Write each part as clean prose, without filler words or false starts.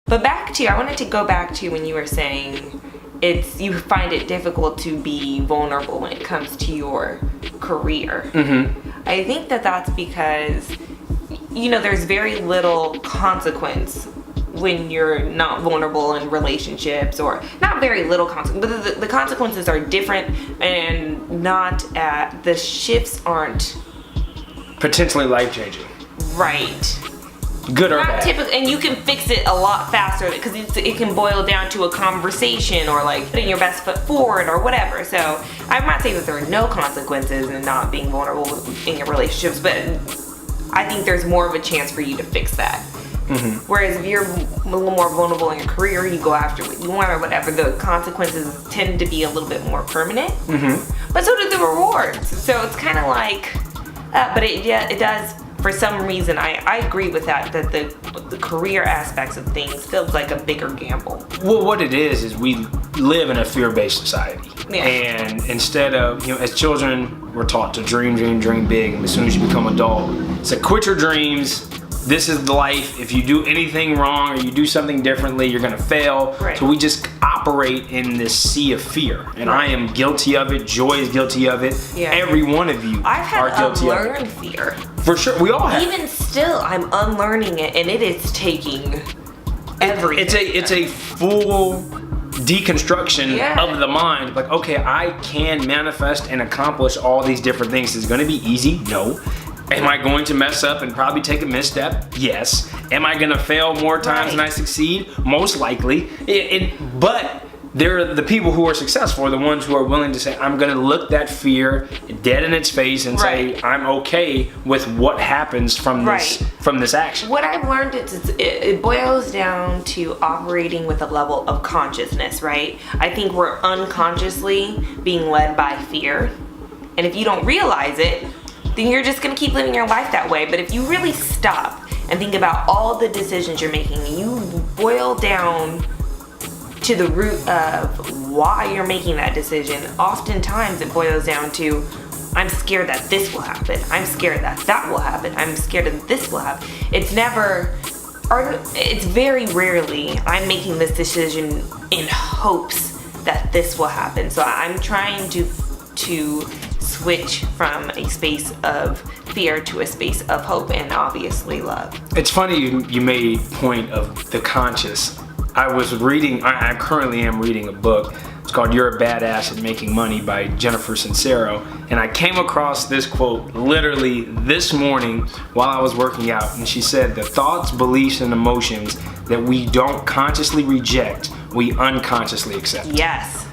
But I wanted to go back to when you were saying you find it difficult to be vulnerable when it comes to your career. I think that's because, there's very little consequence when you're not vulnerable in relationships, or not very little consequence, but the consequences are different, and the shifts aren't potentially life-changing. Right. Good or bad. And you can fix it a lot faster because it can boil down to a conversation, or like putting your best foot forward or whatever. So I'm not saying that there are no consequences in not being vulnerable in your relationships, but I think there's more of a chance for you to fix that. Whereas if you're a little more vulnerable in your career, you go after what you want or whatever, the consequences tend to be a little bit more permanent. But so do the rewards. So it's kind of like, but it does. For some reason, I agree with that the career aspects of things feels like a bigger gamble. Well, what it is we live in a fear-based society. Yeah. And instead of, as children, we're taught to dream big, and as soon as you become adult, it's like, quit your dreams. This is life. If you do anything wrong or you do something differently, you're gonna fail. Right. So we just operate in this sea of fear. And I am guilty of it. Joy is guilty of it. Yeah. Every one of you I've had are guilty of it. unlearned fear. For sure, we all have. Even still, I'm unlearning it, and it is taking everything. It's a full deconstruction Yeah. of the mind. Like, okay, I can manifest and accomplish all these different things. Is it going to be easy? No. Am I going to mess up and probably take a misstep? Yes. Am I going to fail more times than I succeed? Most likely. But they're the people who are successful are the ones who are willing to say, I'm going to look that fear dead in its face and say, I'm okay with what happens from this action. What I've learned is it boils down to operating with a level of consciousness, right? I think we're unconsciously being led by fear. And if you don't realize it, then you're just going to keep living your life that way. But if you really stop and think about all the decisions you're making, and you boil down to the root of why you're making that decision, oftentimes it boils down to, I'm scared that this will happen. I'm scared that that will happen. I'm scared that this will happen. It's very rarely I'm making this decision in hopes that this will happen. So I'm trying to switch from a space of fear to a space of hope, and obviously love. It's funny you made point of the conscious. I currently am reading a book. It's called You're a Badass at Making Money by Jennifer Sincero. And I came across this quote literally this morning while I was working out. And she said, the thoughts, beliefs, and emotions that we don't consciously reject, we unconsciously accept. Yes.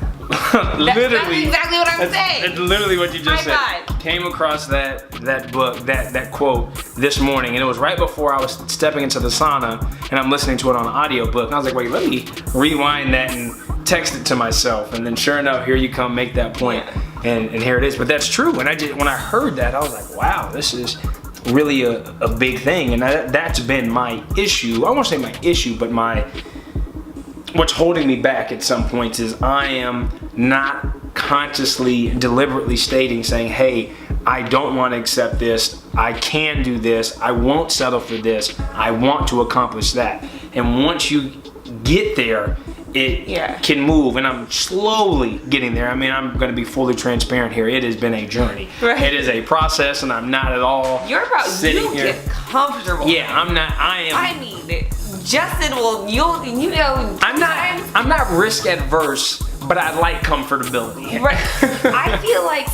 Literally, that's exactly what I'm saying. It's literally what you just said. God. Came across that book, that quote this morning, and it was right before I was stepping into the sauna, and I'm listening to it on an audiobook. And I was like, wait, let me rewind that and text it to myself. And then sure enough, here you come, make that point. And here it is. But that's true. When I heard that, I was like, wow, this is really a big thing. And that's been my issue. I won't say my issue, but what's holding me back at some points is I am not consciously, deliberately saying, hey, I don't want to accept this. I can do this. I won't settle for this. I want to accomplish that. And once you get there, it can move, and I'm slowly getting there. I mean, I'm going to be fully transparent here. It has been a journey. Right. It is a process, and I'm not at all sitting here. Get comfortable. Yeah, I'm not. I am. I mean it. Justin will. You know. I'm not risk adverse, but I like comfortability. Right. I feel like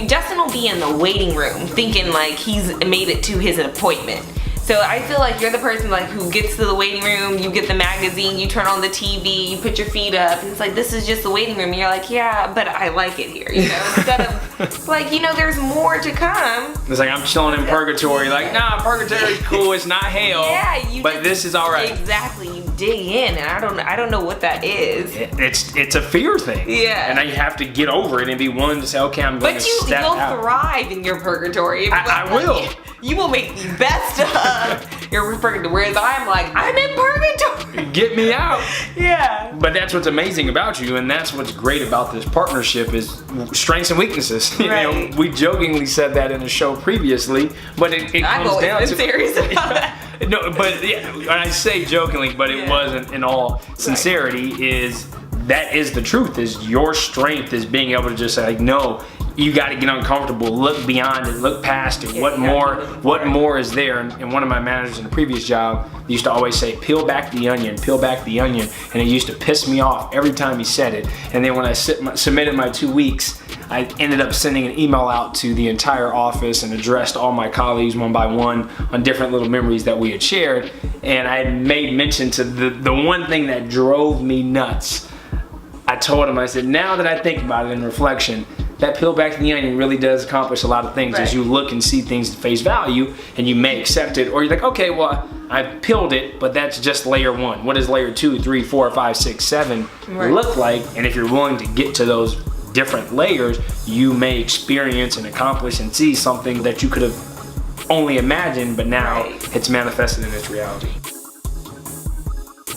Justin will be in the waiting room thinking like he's made it to his appointment. So I feel like you're the person like who gets to the waiting room, you get the magazine, you turn on the TV, you put your feet up, and it's like, this is just the waiting room. And you're like, yeah, but I like it here, you know? Instead of like, there's more to come. It's like I'm chilling in purgatory. Like, nah, purgatory's cool. It's not hell. Yeah, but this is all right. Exactly. You dig in, and I don't know what that is. It's a fear thing. Yeah. And you have to get over it and be willing to say, okay, I'm going to step out. But you'll thrive in your purgatory. I will. You will make the best of your purgatory. Whereas I'm like, I'm in purgatory. Get me out. Yeah. But that's what's amazing about you, and that's what's great about this partnership is strengths and weaknesses. Right. We jokingly said that in a show previously, but it comes down to. I'm serious about that. No, but yeah, and I say jokingly, but it wasn't in all sincerity. Is that is the truth? Is your strength is being able to just say like, no, you got to get uncomfortable, look beyond it, look past it. What more is there? And one of my managers in the previous job used to always say, peel back the onion, peel back the onion, and it used to piss me off every time he said it. And then when I submitted my 2 weeks, I ended up sending an email out to the entire office and addressed all my colleagues one by one on different little memories that we had shared. And I had made mention to the one thing that drove me nuts. I told him, I said, now that I think about it in reflection, that peel back the onion really does accomplish a lot of things as you look and see things at face value, and you may accept it, or you're like, okay, well, I peeled it, but that's just layer 1. What does layer 2, 3, 4, 5, 6, 7 look like? And if you're willing to get to those different layers, you may experience and accomplish and see something that you could have only imagined, but now it's manifested in its reality.